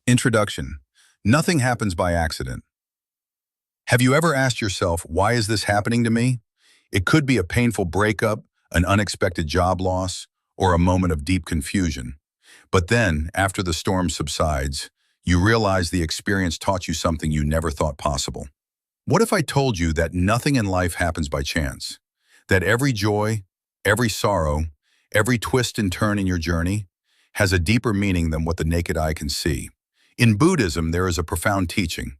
Introduction. Nothing happens by accident. Have you ever asked yourself, why is this happening to me? It could be a painful breakup, an unexpected job loss, or a moment of deep confusion. But then, after the storm subsides, you realize the experience taught you something you never thought possible. What if I told you that nothing in life happens by chance? That every joy, every sorrow, every twist and turn in your journey has a deeper meaning than what the naked eye can see? In Buddhism, there is a profound teaching.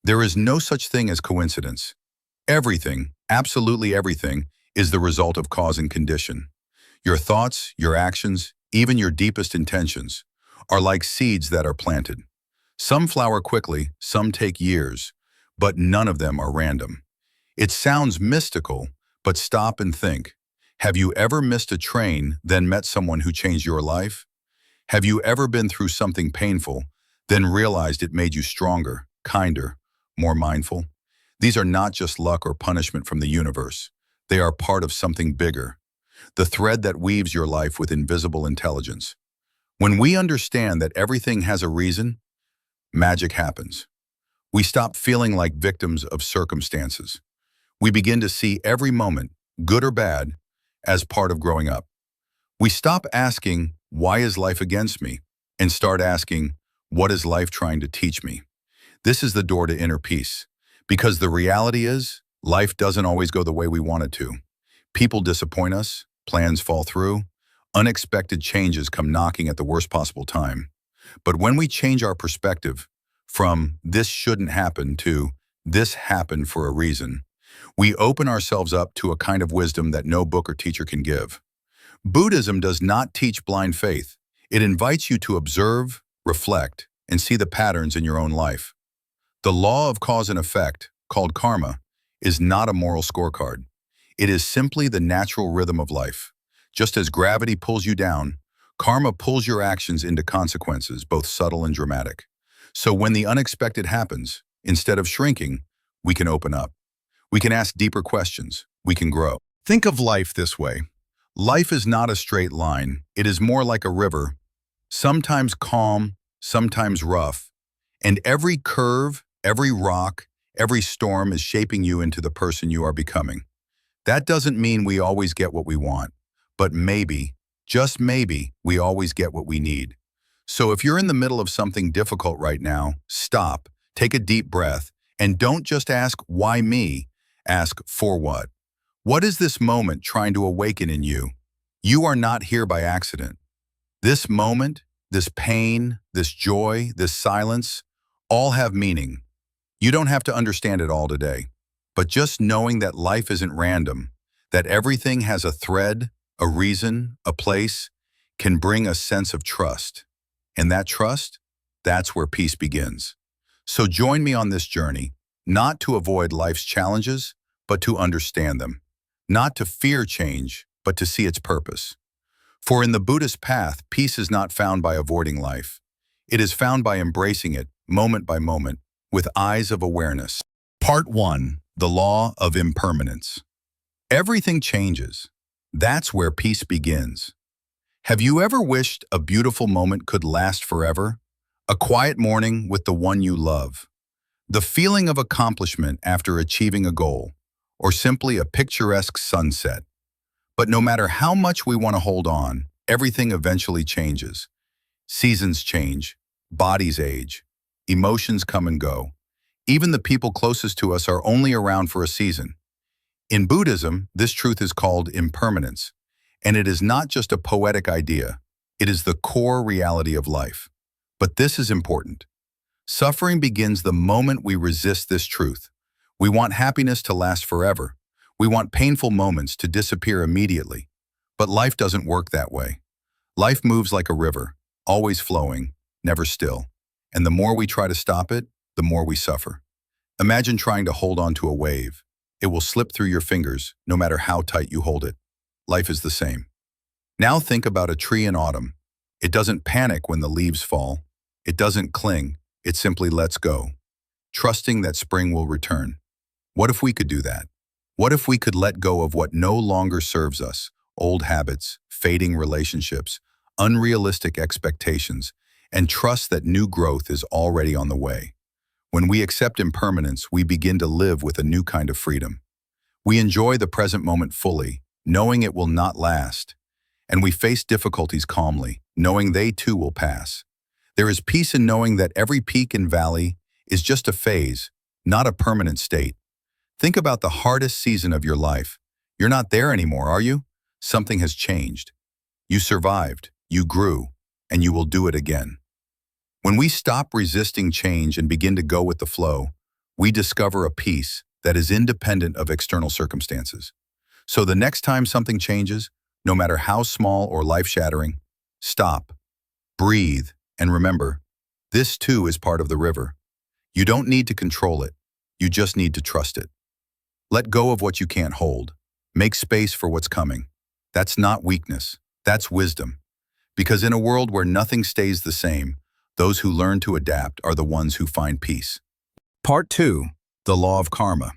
There is no such thing as coincidence. Everything, absolutely everything, is the result of cause and condition. Your thoughts, your actions, even your deepest intentions, are like seeds that are planted. Some flower quickly, some take years, but none of them are random. It sounds mystical, but stop and think. Have you ever missed a train, then met someone who changed your life? Have you ever been through something painful, then realized it made you stronger, kinder, more mindful? These are not just luck or punishment from the universe. They are part of something bigger, the thread that weaves your life with invisible intelligence. When we understand that everything has a reason, magic happens. We stop feeling like victims of circumstances. We begin to see every moment, good or bad, as part of growing up. We stop asking, why is life against me? And start asking, what is life trying to teach me? This is the door to inner peace. Because the reality is, life doesn't always go the way we want it to. People disappoint us, plans fall through, unexpected changes come knocking at the worst possible time. But when we change our perspective from this shouldn't happen to this happened for a reason, we open ourselves up to a kind of wisdom that no book or teacher can give. Buddhism does not teach blind faith. It invites you to observe, reflect, and see the patterns in your own life. The law of cause and effect, called karma, is not a moral scorecard. It is simply the natural rhythm of life. Just as gravity pulls you down, karma pulls your actions into consequences, both subtle and dramatic. So when the unexpected happens, instead of shrinking, we can open up. We can ask deeper questions. We can grow. Think of life this way. Life is not a straight line. It is more like a river, sometimes calm, sometimes rough, and every curve, every rock, every storm is shaping you into the person you are becoming. That doesn't mean we always get what we want, but maybe, just maybe, we always get what we need. So if you're in the middle of something difficult right now, stop, take a deep breath, and don't just ask, why me? Ask, for what? What is this moment trying to awaken in you? You are not here by accident. This moment, this pain, this joy, this silence, all have meaning. You don't have to understand it all today, but just knowing that life isn't random, that everything has a thread, a reason, a place, can bring a sense of trust. And that trust, that's where peace begins. So join me on this journey, not to avoid life's challenges, but to understand them. Not to fear change, but to see its purpose. For in the Buddhist path, peace is not found by avoiding life. It is found by embracing it, moment by moment, with eyes of awareness. Part 1. The Law of Impermanence. Everything changes. That's where peace begins. Have you ever wished a beautiful moment could last forever? A quiet morning with the one you love. The feeling of accomplishment after achieving a goal, or simply a picturesque sunset. But no matter how much we want to hold on, everything eventually changes. Seasons change, bodies age, emotions come and go. Even the people closest to us are only around for a season. In Buddhism, this truth is called impermanence, and it is not just a poetic idea. It is the core reality of life. But this is important. Suffering begins the moment we resist this truth. We want happiness to last forever. We want painful moments to disappear immediately. But life doesn't work that way. Life moves like a river, always flowing, never still. And the more we try to stop it, the more we suffer. Imagine trying to hold on to a wave. It will slip through your fingers, no matter how tight you hold it. Life is the same. Now think about a tree in autumn. It doesn't panic when the leaves fall. It doesn't cling. It simply lets go, trusting that spring will return. What if we could do that? What if we could let go of what no longer serves us, old habits, fading relationships, unrealistic expectations, and trust that new growth is already on the way. When we accept impermanence, we begin to live with a new kind of freedom. We enjoy the present moment fully, knowing it will not last, and we face difficulties calmly, knowing they too will pass. There is peace in knowing that every peak and valley is just a phase, not a permanent state. Think about the hardest season of your life. You're not there anymore, are you? Something has changed. You survived, you grew, and you will do it again. When we stop resisting change and begin to go with the flow, we discover a peace that is independent of external circumstances. So the next time something changes, no matter how small or life-shattering, stop, breathe, and remember, this too is part of the river. You don't need to control it. You just need to trust it. Let go of what you can't hold. Make space for what's coming. That's not weakness. That's wisdom. Because in a world where nothing stays the same, those who learn to adapt are the ones who find peace. Part 2. The law of karma.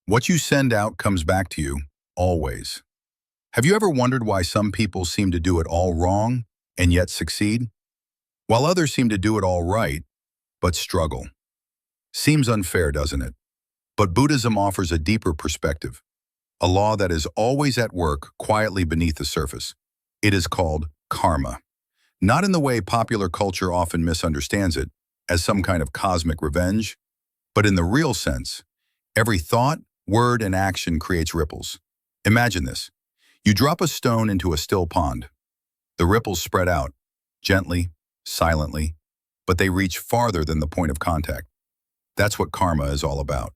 What you send out comes back to you, always. Have you ever wondered why some people seem to do it all wrong and yet succeed, while others seem to do it all right but struggle? Seems unfair, doesn't it? But Buddhism offers a deeper perspective, a law that is always at work quietly beneath the surface. It is called karma. Not in the way popular culture often misunderstands it, as some kind of cosmic revenge, but in the real sense. Every thought, word, and action creates ripples. Imagine this. You drop a stone into a still pond. The ripples spread out, gently, silently, but they reach farther than the point of contact. That's what karma is all about.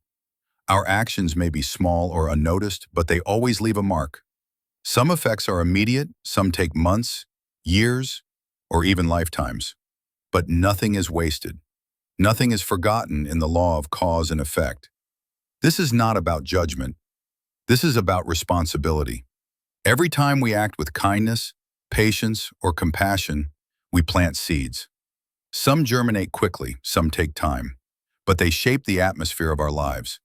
Our actions may be small or unnoticed, but they always leave a mark. Some effects are immediate, some take months, years, or even lifetimes. But nothing is wasted. Nothing is forgotten in the law of cause and effect. This is not about judgment. This is about responsibility. Every time we act with kindness, patience, or compassion, we plant seeds. Some germinate quickly, some take time, but they shape the atmosphere of our lives.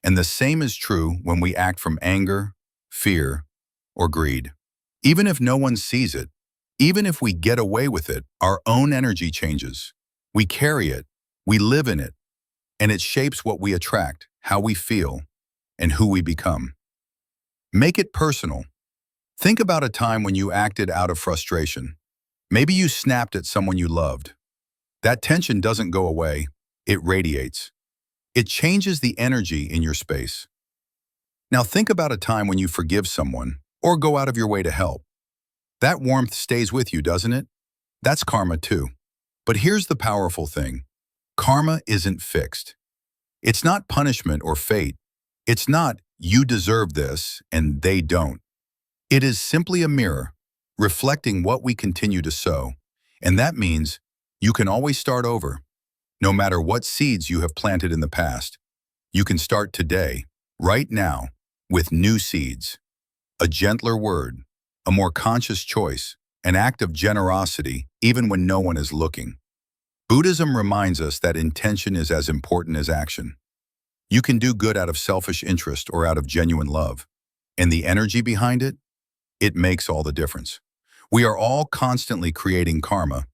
And the same is true when we act from anger, fear, or greed. Even if no one sees it, even if we get away with it, our own energy changes. We carry it, we live in it, and it shapes what we attract, how we feel, and who we become. Make it personal. Think about a time when you acted out of frustration. Maybe you snapped at someone you loved. That tension doesn't go away, it radiates. It changes the energy in your space. Now think about a time when you forgive someone or go out of your way to help. That warmth stays with you, doesn't it? That's karma too. But here's the powerful thing. Karma isn't fixed. It's not punishment or fate. It's not, you deserve this and they don't. It is simply a mirror, reflecting what we continue to sow. And that means you can always start over. No matter what seeds you have planted in the past, you can start today, right now, with new seeds. A gentler word, a more conscious choice, an act of generosity, even when no one is looking. Buddhism reminds us that intention is as important as action. You can do good out of selfish interest or out of genuine love. And the energy behind it? It makes all the difference. We are all constantly creating karma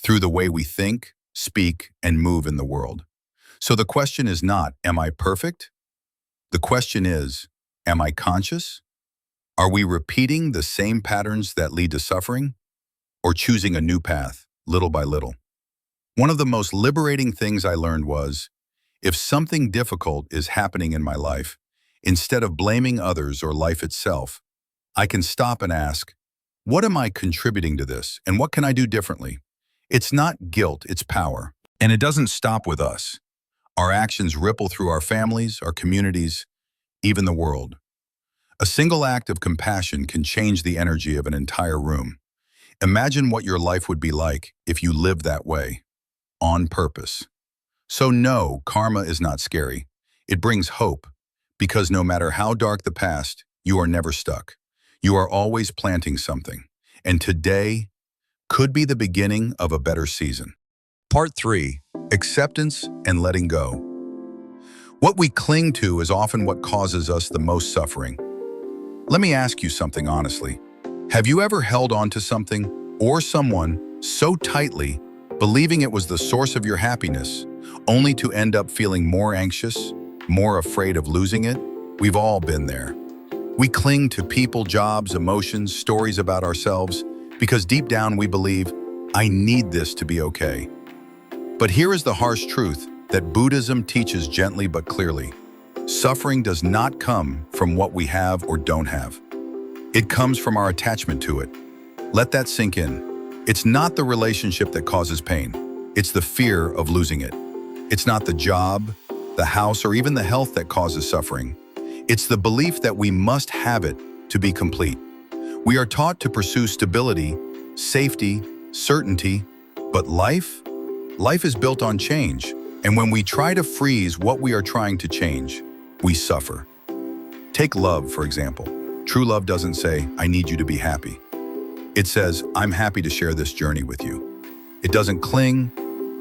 through the way we think, speak, and move in the world. So the question is not, am I perfect? The question is, am I conscious? Are we repeating the same patterns that lead to suffering? Or choosing a new path, little by little? One of the most liberating things I learned was, if something difficult is happening in my life, instead of blaming others or life itself, I can stop and ask, what am I contributing to this, and what can I do differently? It's not guilt, it's power. And it doesn't stop with us. Our actions ripple through our families, our communities, even the world. A single act of compassion can change the energy of an entire room. Imagine what your life would be like if you lived that way, on purpose. So no, karma is not scary. It brings hope, because no matter how dark the past, you are never stuck. You are always planting something. And today could be the beginning of a better season. Part 3. Acceptance and letting go. What we cling to is often what causes us the most suffering. Let me ask you something honestly. Have you ever held on to something or someone so tightly believing it was the source of your happiness, only to end up feeling more anxious, more afraid of losing it. We've all been there. We cling to people, jobs, emotions, stories about ourselves, because deep down we believe, I need this to be okay. But here is the harsh truth that Buddhism teaches gently but clearly. Suffering does not come from what we have or don't have. It comes from our attachment to it. Let that sink in. It's not the relationship that causes pain. It's the fear of losing it. It's not the job, the house, or even the health that causes suffering. It's the belief that we must have it to be complete. We are taught to pursue stability, safety, certainty, but life is built on change. And when we try to freeze what we are trying to change, we suffer. Take love, for example. True love doesn't say, I need you to be happy. It says, I'm happy to share this journey with you. It doesn't cling,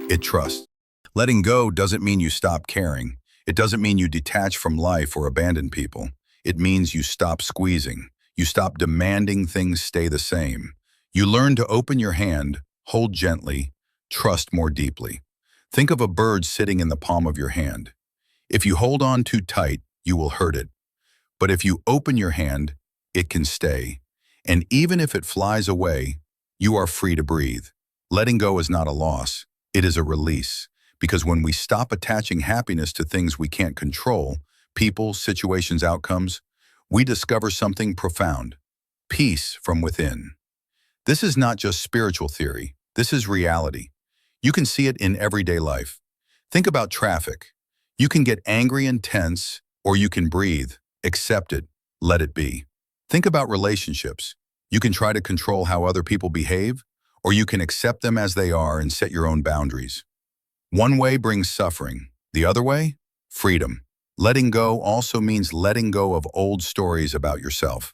it trusts. Letting go doesn't mean you stop caring. It doesn't mean you detach from life or abandon people. It means you stop squeezing. You stop demanding things stay the same. You learn to open your hand, hold gently, trust more deeply. Think of a bird sitting in the palm of your hand. If you hold on too tight, you will hurt it. But if you open your hand, it can stay. And even if it flies away, you are free to breathe. Letting go is not a loss. It is a release. Because when we stop attaching happiness to things we can't control, people, situations, outcomes, we discover something profound. Peace from within. This is not just spiritual theory. This is reality. You can see it in everyday life. Think about traffic. You can get angry and tense, or you can breathe, accept it, let it be. Think about relationships. You can try to control how other people behave, or you can accept them as they are and set your own boundaries. One way brings suffering. The other way? Freedom. Letting go also means letting go of old stories about yourself.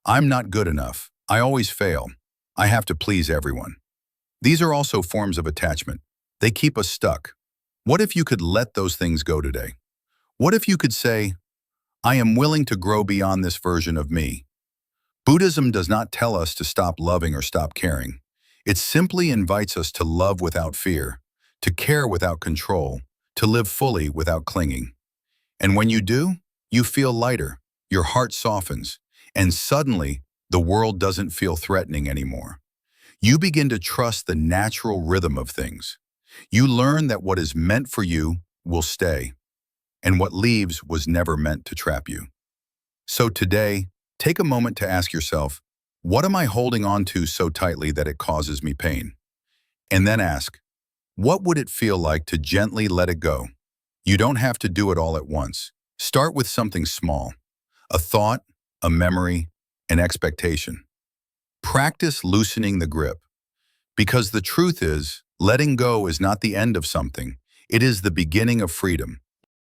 I'm not good enough. I always fail. I have to please everyone. These are also forms of attachment. They keep us stuck. What if you could let those things go today? What if you could say, I am willing to grow beyond this version of me? Buddhism does not tell us to stop loving or stop caring. It simply invites us to love without fear, to care without control, to live fully without clinging. And when you do, you feel lighter, your heart softens, and suddenly the world doesn't feel threatening anymore. You begin to trust the natural rhythm of things. You learn that what is meant for you will stay, and what leaves was never meant to trap you. So today, take a moment to ask yourself, what am I holding on to so tightly that it causes me pain? And then ask, what would it feel like to gently let it go? You don't have to do it all at once. Start with something small, a thought, a memory, an expectation. Practice loosening the grip, because the truth is, letting go is not the end of something. It is the beginning of freedom.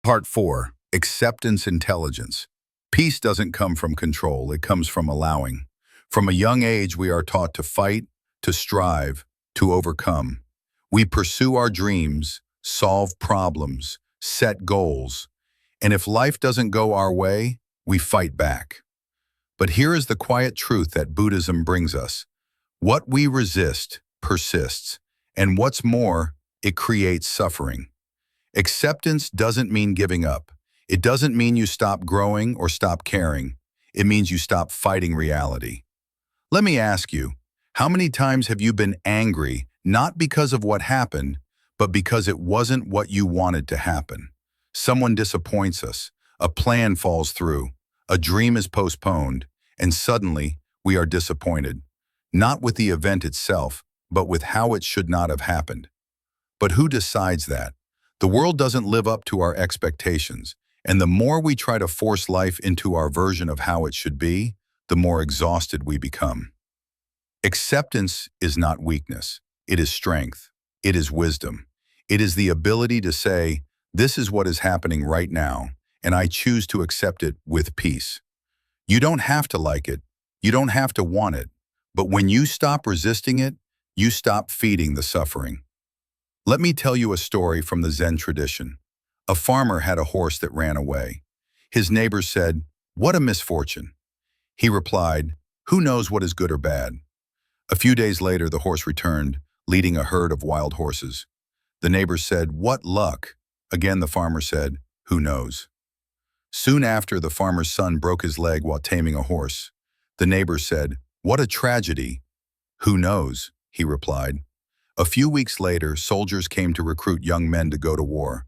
Part 4, Acceptance Intelligence. Peace doesn't come from control, it comes from allowing. From a young age, we are taught to fight, to strive, to overcome. We pursue our dreams, solve problems, set goals. And if life doesn't go our way, we fight back. But here is the quiet truth that Buddhism brings us. What we resist persists, and what's more, it creates suffering. Acceptance doesn't mean giving up. It doesn't mean you stop growing or stop caring. It means you stop fighting reality. Let me ask you, how many times have you been angry, not because of what happened, but because it wasn't what you wanted to happen? Someone disappoints us, a plan falls through, a dream is postponed, and suddenly we are disappointed, not with the event itself, but with how it should not have happened. But who decides that? The world doesn't live up to our expectations, and the more we try to force life into our version of how it should be, the more exhausted we become. Acceptance is not weakness. It is strength. It is wisdom. It is the ability to say, this is what is happening right now, and I choose to accept it with peace. You don't have to like it. You don't have to want it. But when you stop resisting it, you stop feeding the suffering. Let me tell you a story from the Zen tradition. A farmer had a horse that ran away. His neighbors said, "What a misfortune." He replied, "Who knows what is good or bad?" A few days later, the horse returned, leading a herd of wild horses. The neighbors said, "What luck?" Again, the farmer said, "Who knows?" Soon after, the farmer's son broke his leg while taming a horse. The neighbors said, "What a tragedy." "Who knows?" he replied. A few weeks later, soldiers came to recruit young men to go to war,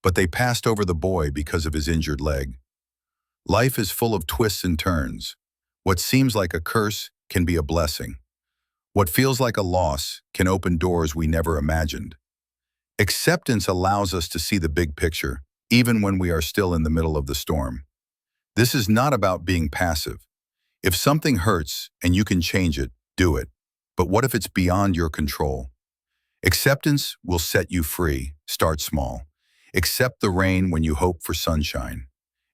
but they passed over the boy because of his injured leg. Life is full of twists and turns. What seems like a curse can be a blessing. What feels like a loss can open doors we never imagined. Acceptance allows us to see the big picture, even when we are still in the middle of the storm. This is not about being passive. If something hurts and you can change it, do it. But what if it's beyond your control? Acceptance will set you free. Start small. Accept the rain when you hope for sunshine.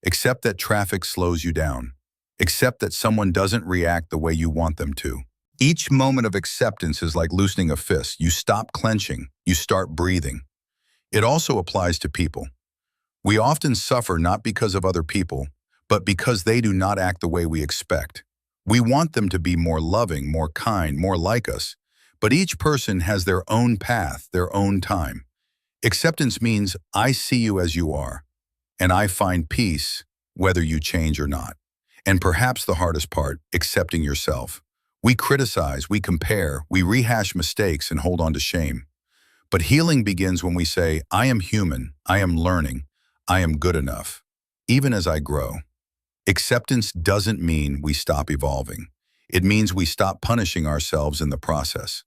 Accept that traffic slows you down. Accept that someone doesn't react the way you want them to. Each moment of acceptance is like loosening a fist. You stop clenching. You start breathing. It also applies to people. We often suffer not because of other people, but because they do not act the way we expect. We want them to be more loving, more kind, more like us. But each person has their own path, their own time. Acceptance means I see you as you are, and I find peace whether you change or not. And perhaps the hardest part, accepting yourself. We criticize, we compare, we rehash mistakes and hold on to shame. But healing begins when we say, I am human, I am learning, I am good enough, even as I grow. Acceptance doesn't mean we stop evolving. It means we stop punishing ourselves in the process.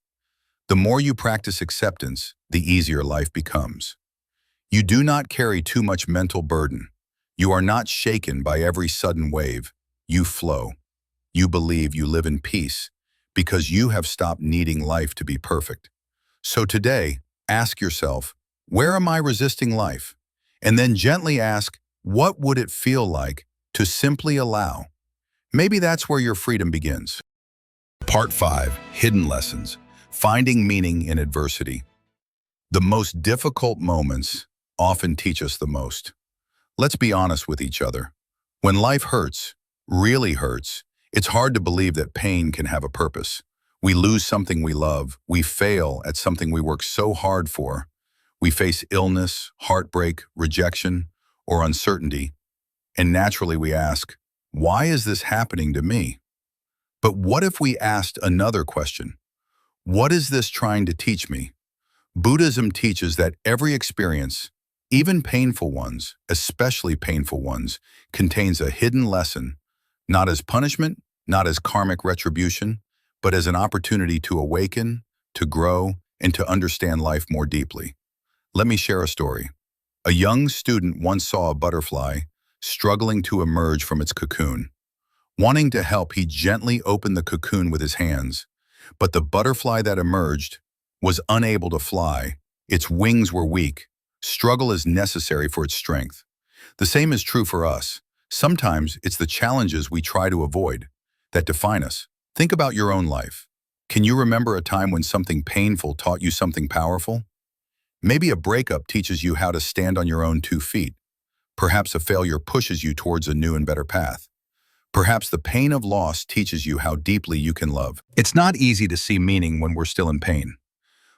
The more you practice acceptance, the easier life becomes. You do not carry too much mental burden. You are not shaken by every sudden wave. You flow. You believe you live in peace because you have stopped needing life to be perfect. So today, ask yourself, where am I resisting life? And then gently ask, what would it feel like to simply allow? Maybe that's where your freedom begins. Part 5, Hidden Lessons. Finding meaning in adversity. The most difficult moments often teach us the most. Let's be honest with each other. When life hurts, really hurts, it's hard to believe that pain can have a purpose. We lose something we love. We fail at something we work so hard for. We face illness, heartbreak, rejection, or uncertainty. And naturally we ask, why is this happening to me? But what if we asked another question? What is this trying to teach me? Buddhism teaches that every experience, even painful ones, especially painful ones, contains a hidden lesson, not as punishment, not as karmic retribution, but as an opportunity to awaken, to grow, and to understand life more deeply. Let me share a story. A young student once saw a butterfly struggling to emerge from its cocoon. Wanting to help, he gently opened the cocoon with his hands, but the butterfly that emerged was unable to fly. Its wings were weak. Struggle is necessary for its strength. The same is true for us. Sometimes it's the challenges we try to avoid that define us. Think about your own life. Can you remember a time when something painful taught you something powerful? Maybe a breakup teaches you how to stand on your own 2 feet. Perhaps a failure pushes you towards a new and better path. Perhaps the pain of loss teaches you how deeply you can love. It's not easy to see meaning when we're still in pain.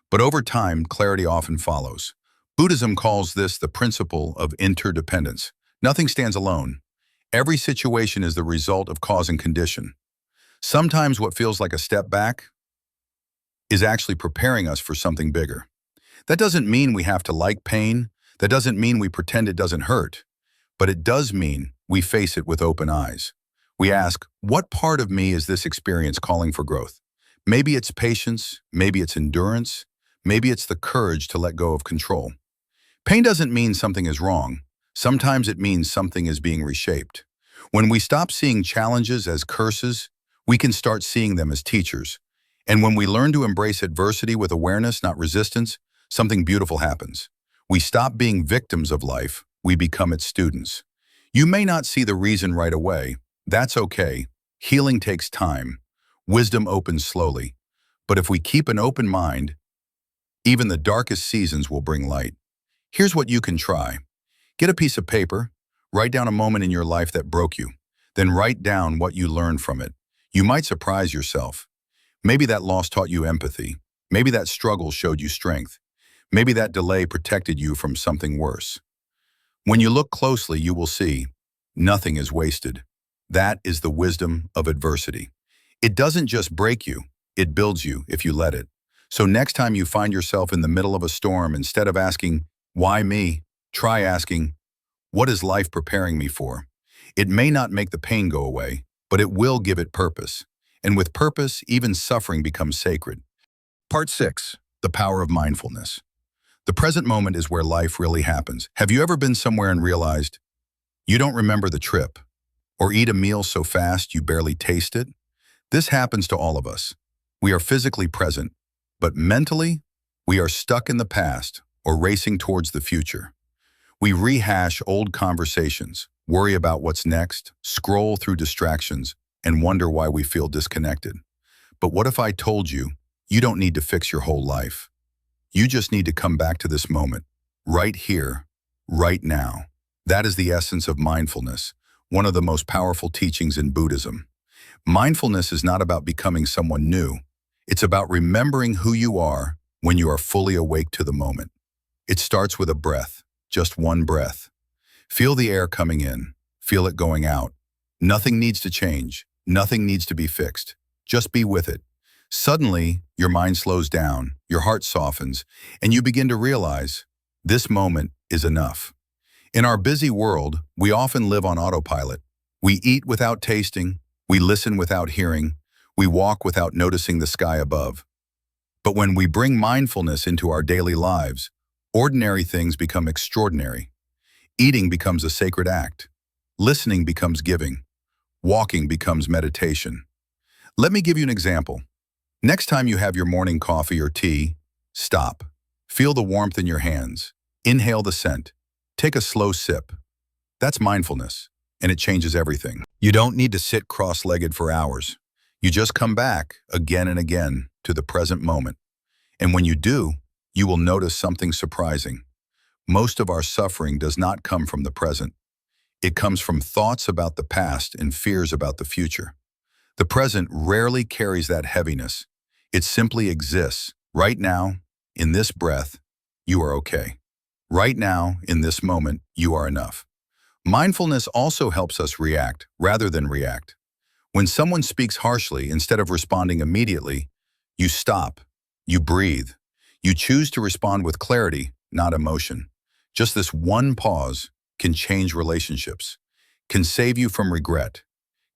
But over time, clarity often follows. Buddhism calls this the principle of interdependence. Nothing stands alone. Every situation is the result of cause and condition. Sometimes what feels like a step back is actually preparing us for something bigger. That doesn't mean we have to like pain. That doesn't mean we pretend it doesn't hurt. But it does mean we face it with open eyes. We ask, what part of me is this experience calling for growth? Maybe it's patience, maybe it's endurance, maybe it's the courage to let go of control. Pain doesn't mean something is wrong. Sometimes it means something is being reshaped. When we stop seeing challenges as curses, we can start seeing them as teachers. And when we learn to embrace adversity with awareness, not resistance, something beautiful happens. We stop being victims of life, we become its students. You may not see the reason right away. That's okay. Healing takes time. Wisdom opens slowly. But if we keep an open mind, even the darkest seasons will bring light. Here's what you can try. Get a piece of paper, write down a moment in your life that broke you, then write down what you learned from it. You might surprise yourself. Maybe that loss taught you empathy. Maybe that struggle showed you strength. Maybe that delay protected you from something worse. When you look closely, you will see nothing is wasted. That is the wisdom of adversity. It doesn't just break you, it builds you if you let it. So next time you find yourself in the middle of a storm, instead of asking, "Why me?" try asking, "What is life preparing me for?" It may not make the pain go away, but it will give it purpose. And with purpose, even suffering becomes sacred. Part 6. The Power of Mindfulness. The present moment is where life really happens. Have you ever been somewhere and realized you don't remember the trip, or eat a meal so fast you barely taste it? This happens to all of us. We are physically present, but mentally, we are stuck in the past or racing towards the future. We rehash old conversations, worry about what's next, scroll through distractions, and wonder why we feel disconnected. But what if I told you, you don't need to fix your whole life? You just need to come back to this moment, right here, right now. That is the essence of mindfulness, one of the most powerful teachings in Buddhism. Mindfulness is not about becoming someone new. It's about remembering who you are when you are fully awake to the moment. It starts with a breath, just one breath. Feel the air coming in, feel it going out. Nothing needs to change, nothing needs to be fixed. Just be with it. Suddenly, your mind slows down, your heart softens, and you begin to realize this moment is enough. In our busy world, we often live on autopilot. We eat without tasting, we listen without hearing, we walk without noticing the sky above. But when we bring mindfulness into our daily lives, ordinary things become extraordinary. Eating becomes a sacred act. Listening becomes giving. Walking becomes meditation. Let me give you an example. Next time you have your morning coffee or tea, stop. Feel the warmth in your hands. Inhale the scent. Take a slow sip. That's mindfulness, and it changes everything. You don't need to sit cross-legged for hours. You just come back again and again to the present moment. And when you do, you will notice something surprising. Most of our suffering does not come from the present. It comes from thoughts about the past and fears about the future. The present rarely carries that heaviness. It simply exists. Right now, in this breath, you are okay. Right now, in this moment, you are enough. Mindfulness also helps us react rather than react. When someone speaks harshly, instead of responding immediately, you stop, you breathe. You choose to respond with clarity, not emotion. Just this one pause can change relationships, can save you from regret,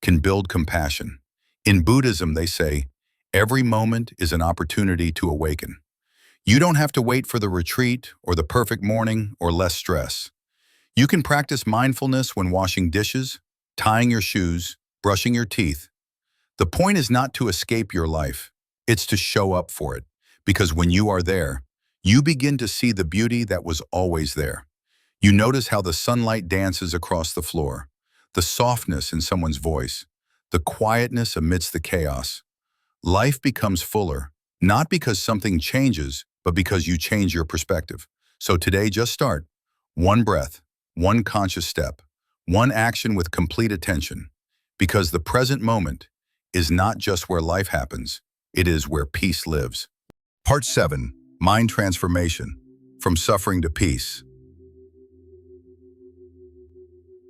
can build compassion. In Buddhism, they say, every moment is an opportunity to awaken. You don't have to wait for the retreat or the perfect morning or less stress. You can practice mindfulness when washing dishes, tying your shoes, brushing your teeth. The point is not to escape your life, it's to show up for it. Because when you are there, you begin to see the beauty that was always there. You notice how the sunlight dances across the floor, the softness in someone's voice, the quietness amidst the chaos. Life becomes fuller, not because something changes, but because you change your perspective. So today, just start. One breath, one conscious step, one action with complete attention. Because the present moment is not just where life happens, it is where peace lives. Part 7. Mind Transformation. From Suffering to Peace.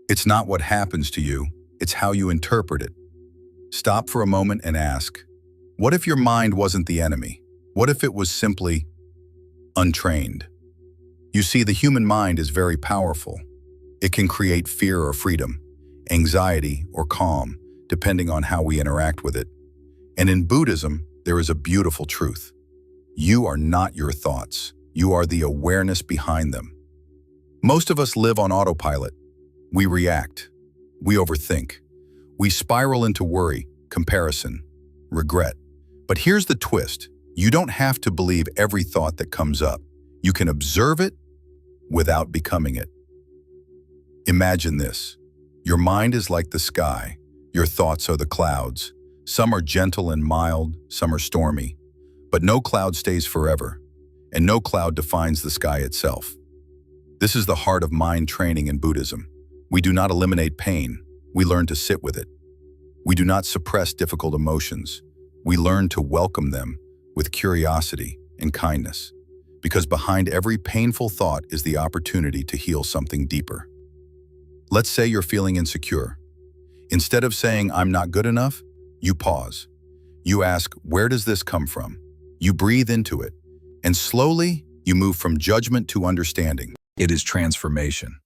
It's not what happens to you, it's how you interpret it. Stop for a moment and ask, what if your mind wasn't the enemy? What if it was simply untrained? You see, the human mind is very powerful. It can create fear or freedom, anxiety or calm, depending on how we interact with it. And in Buddhism, there is a beautiful truth. You are not your thoughts. You are the awareness behind them. Most of us live on autopilot. We react. We overthink. We spiral into worry, comparison, regret. But here's the twist. You don't have to believe every thought that comes up. You can observe it without becoming it. Imagine this. Your mind is like the sky. Your thoughts are the clouds. Some are gentle and mild, some are stormy. But no cloud stays forever, and no cloud defines the sky itself. This is the heart of mind training in Buddhism. We do not eliminate pain, we learn to sit with it. We do not suppress difficult emotions. We learn to welcome them, with curiosity and kindness. Because behind every painful thought is the opportunity to heal something deeper. Let's say you're feeling insecure. Instead of saying, "I'm not good enough," you pause. You ask, "Where does this come from?" You breathe into it, and slowly you move from judgment to understanding. It is transformation.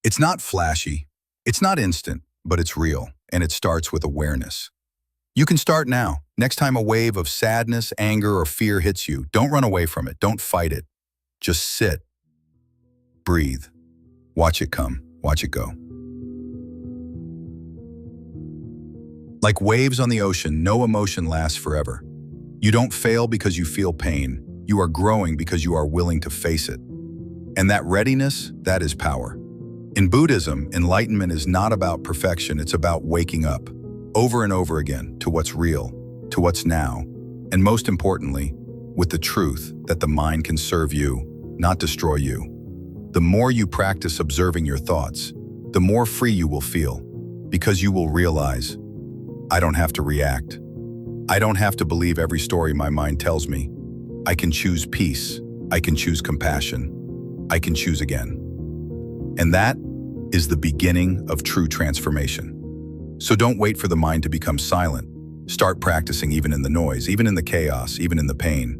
It's not flashy, it's not instant, but it's real, and it starts with awareness. You can start now. Next time a wave of sadness, anger, or fear hits you, don't run away from it, don't fight it. Just sit, breathe, watch it come, watch it go. Like waves on the ocean, no emotion lasts forever. You don't fail because you feel pain. You are growing because you are willing to face it. And that readiness, that is power. In Buddhism, enlightenment is not about perfection, it's about waking up, over and over again, to what's real, to what's now, and most importantly, with the truth that the mind can serve you, not destroy you. The more you practice observing your thoughts, the more free you will feel, because you will realize, I don't have to react. I don't have to believe every story my mind tells me. I can choose peace. I can choose compassion. I can choose again. And that is the beginning of true transformation. So don't wait for the mind to become silent. Start practicing even in the noise, even in the chaos, even in the pain.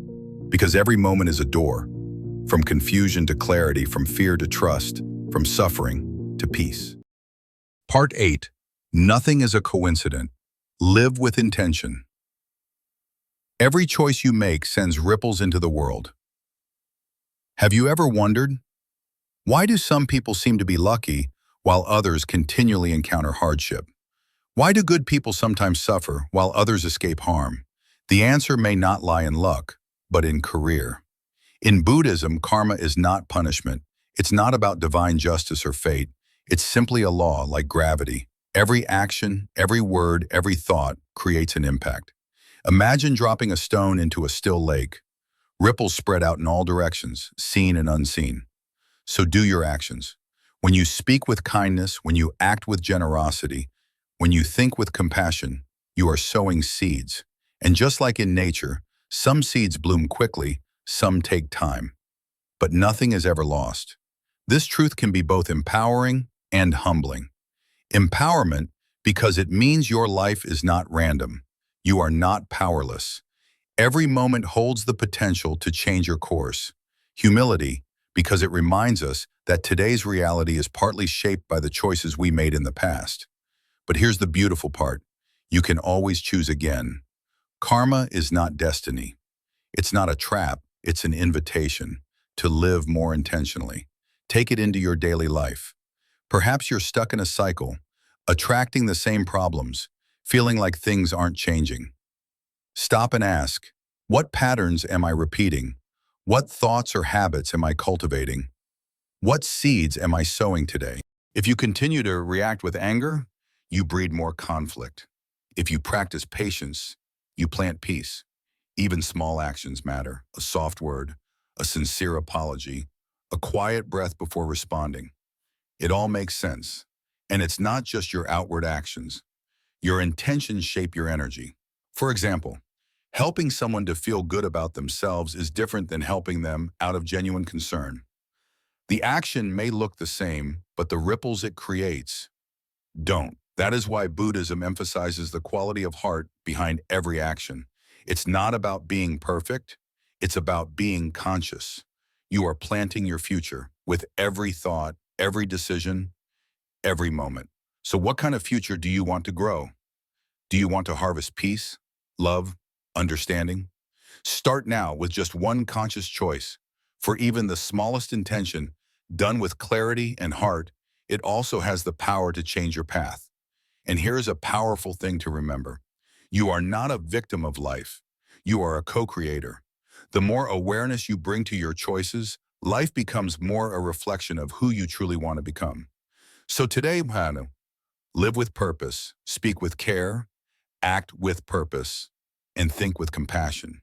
Because every moment is a door, from confusion to clarity, from fear to trust, from suffering to peace. Part 8. Nothing is a coincidence. Live with intention. Every choice you make sends ripples into the world. Have you ever wondered, why do some people seem to be lucky while others continually encounter hardship? Why do good people sometimes suffer while others escape harm? The answer may not lie in luck, but in career. In Buddhism, karma is not punishment. It's not about divine justice or fate. It's simply a law like gravity. Every action, every word, every thought creates an impact. Imagine dropping a stone into a still lake. Ripples spread out in all directions, seen and unseen. So do your actions. When you speak with kindness, when you act with generosity, when you think with compassion, you are sowing seeds. And just like in nature, some seeds bloom quickly, some take time. But nothing is ever lost. This truth can be both empowering and humbling. Empowerment because it means your life is not random. You are not powerless. Every moment holds the potential to change your course. Humility because it reminds us that today's reality is partly shaped by the choices we made in the past. But here's the beautiful part. You can always choose again. Karma is not destiny. It's not a trap. It's an invitation to live more intentionally. Take it into your daily life. Perhaps you're stuck in a cycle, attracting the same problems, feeling like things aren't changing. Stop and ask, what patterns am I repeating? What thoughts or habits am I cultivating? What seeds am I sowing today? If you continue to react with anger, you breed more conflict. If you practice patience, you plant peace. Even small actions matter. A soft word, a sincere apology, a quiet breath before responding. It all makes sense. And it's not just your outward actions. Your intentions shape your energy. For example, helping someone to feel good about themselves is different than helping them out of genuine concern. The action may look the same, but the ripples it creates don't. That is why Buddhism emphasizes the quality of heart behind every action. It's not about being perfect, it's about being conscious. You are planting your future with every thought, every decision, every moment. So what kind of future do you want to grow? Do you want to harvest peace, love, understanding? Start now with just one conscious choice. For even the smallest intention, done with clarity and heart, it also has the power to change your path. And here's a powerful thing to remember. You are not a victim of life. You are a co-creator. The more awareness you bring to your choices, life becomes more a reflection of who you truly want to become. So today, Hanu, live with purpose, speak with care, act with purpose, and think with compassion.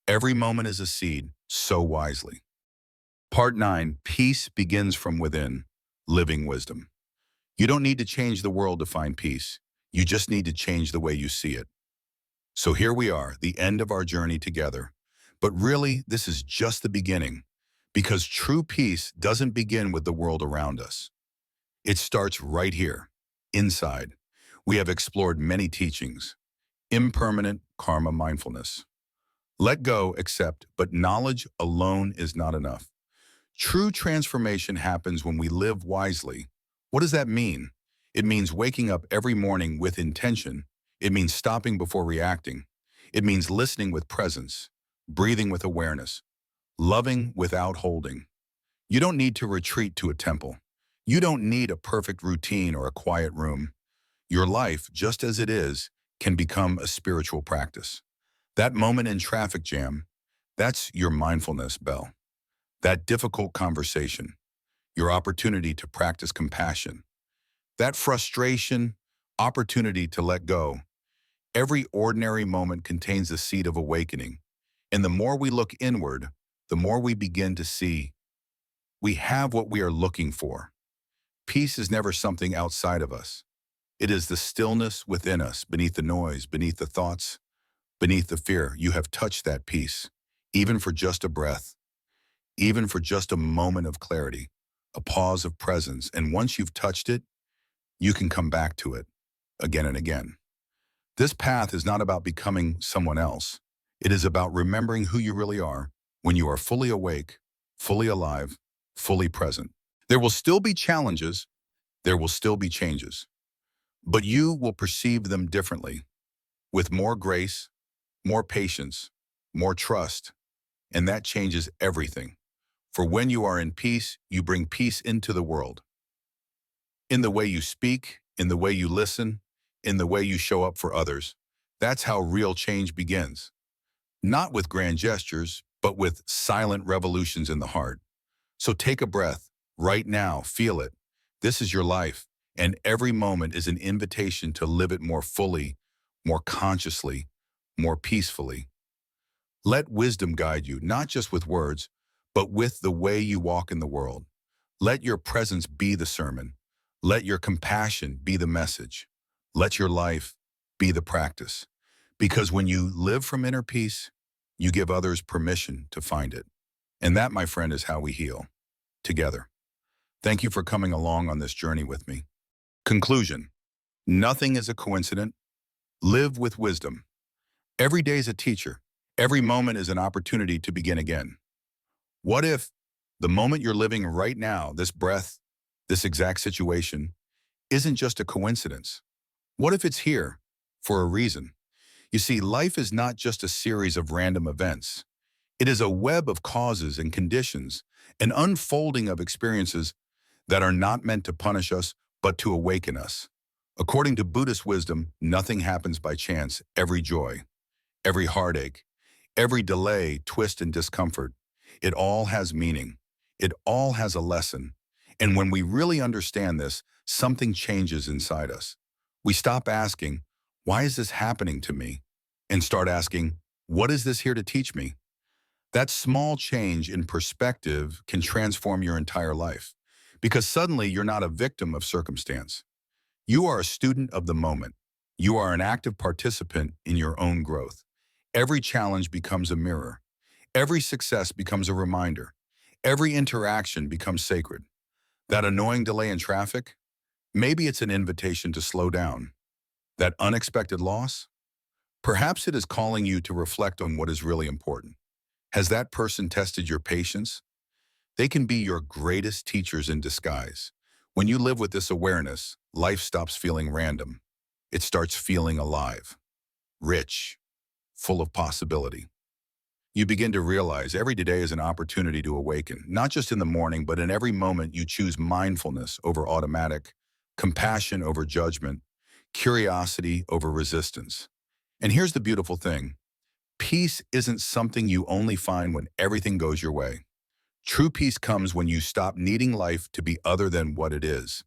Every moment is a seed, sow wisely. Part 9, peace begins from within, living wisdom. You don't need to change the world to find peace. You just need to change the way you see it. So here we are, the end of our journey together. But really, this is just the beginning, because true peace doesn't begin with the world around us. It starts right here, inside. We have explored many teachings: impermanent karma mindfulness. Let go, accept, but knowledge alone is not enough. True transformation happens when we live wisely. What does that mean? It means waking up every morning with intention. It means stopping before reacting. It means listening with presence, breathing with awareness, loving without holding. You don't need to retreat to a temple. You don't need a perfect routine or a quiet room. Your life, just as it is, can become a spiritual practice. That moment in traffic jam, that's your mindfulness bell. That difficult conversation, your opportunity to practice compassion. That frustration, opportunity to let go. Every ordinary moment contains the seed of awakening. And the more we look inward, the more we begin to see we have what we are looking for. Peace is never something outside of us. It is the stillness within us, beneath the noise, beneath the thoughts, beneath the fear. You have touched that peace, even for just a breath, even for just a moment of clarity, a pause of presence. And once you've touched it, you can come back to it again and again. This path is not about becoming someone else. It is about remembering who you really are when you are fully awake, fully alive, fully present. There will still be challenges. There will still be changes. But you will perceive them differently, with more grace, more patience, more trust. And that changes everything. For when you are in peace, you bring peace into the world. In the way you speak, in the way you listen, in the way you show up for others. That's how real change begins. Not with grand gestures, but with silent revolutions in the heart. So take a breath. Right now, feel it. This is your life, and every moment is an invitation to live it more fully, more consciously, more peacefully. Let wisdom guide you, not just with words, but with the way you walk in the world. Let your presence be the sermon. Let your compassion be the message. Let your life be the practice. Because when you live from inner peace, you give others permission to find it. And that, my friend, is how we heal. Together. Thank you for coming along on this journey with me. Conclusion. Nothing is a coincidence. Live with wisdom. Every day is a teacher. Every moment is an opportunity to begin again. What if the moment you're living right now, this breath, this exact situation, isn't just a coincidence? What if it's here for a reason? You see, life is not just a series of random events. It is a web of causes and conditions, an unfolding of experiences that are not meant to punish us, but to awaken us. According to Buddhist wisdom, nothing happens by chance. Every joy, every heartache, every delay, twist, and discomfort, it all has meaning. It all has a lesson. And when we really understand this, something changes inside us. We stop asking, why is this happening to me? And start asking, what is this here to teach me? That small change in perspective can transform your entire life, because suddenly you're not a victim of circumstance. You are a student of the moment. You are an active participant in your own growth. Every challenge becomes a mirror. Every success becomes a reminder. Every interaction becomes sacred. That annoying delay in traffic? Maybe it's an invitation to slow down. That unexpected loss? Perhaps it is calling you to reflect on what is really important. Has that person tested your patience? They can be your greatest teachers in disguise. When you live with this awareness, life stops feeling random. It starts feeling alive, rich, full of possibility. You begin to realize every day is an opportunity to awaken, not just in the morning, but in every moment you choose mindfulness over automatic, compassion over judgment, curiosity over resistance. And here's the beautiful thing. Peace isn't something you only find when everything goes your way. True peace comes when you stop needing life to be other than what it is.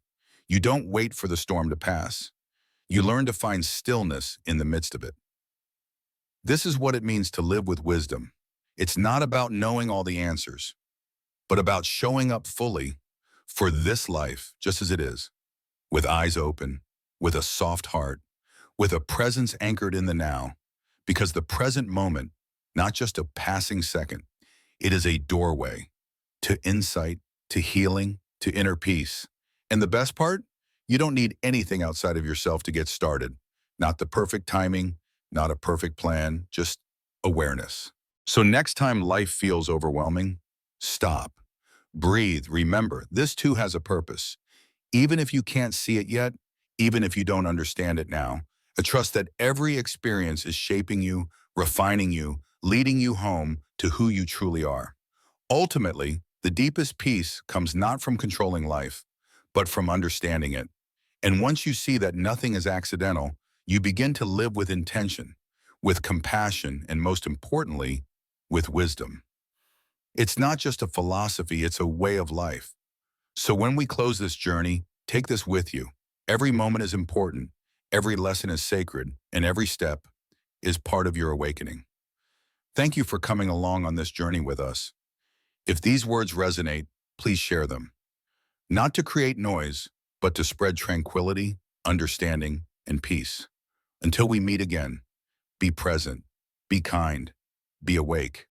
You don't wait for the storm to pass. You learn to find stillness in the midst of it. This is what it means to live with wisdom. It's not about knowing all the answers, but about showing up fully for this life just as it is, with eyes open, with a soft heart, with a presence anchored in the now, because the present moment not just a passing second. It is a doorway to insight, to healing, to inner peace. And the best part? You don't need anything outside of yourself to get started. Not the perfect timing, not a perfect plan, just awareness. So next time life feels overwhelming, stop, breathe. Remember, this too has a purpose. Even if you can't see it yet, even if you don't understand it now, I trust that every experience is shaping you, refining you, leading you home to who you truly are. Ultimately, the deepest peace comes not from controlling life, but from understanding it. And once you see that nothing is accidental, you begin to live with intention, with compassion, and most importantly, with wisdom. It's not just a philosophy, it's a way of life. So when we close this journey, take this with you. Every moment is important, every lesson is sacred, and every step is part of your awakening. Thank you for coming along on this journey with us. If these words resonate, please share them. Not to create noise, but to spread tranquility, understanding, and peace. Until we meet again, be present, be kind, be awake.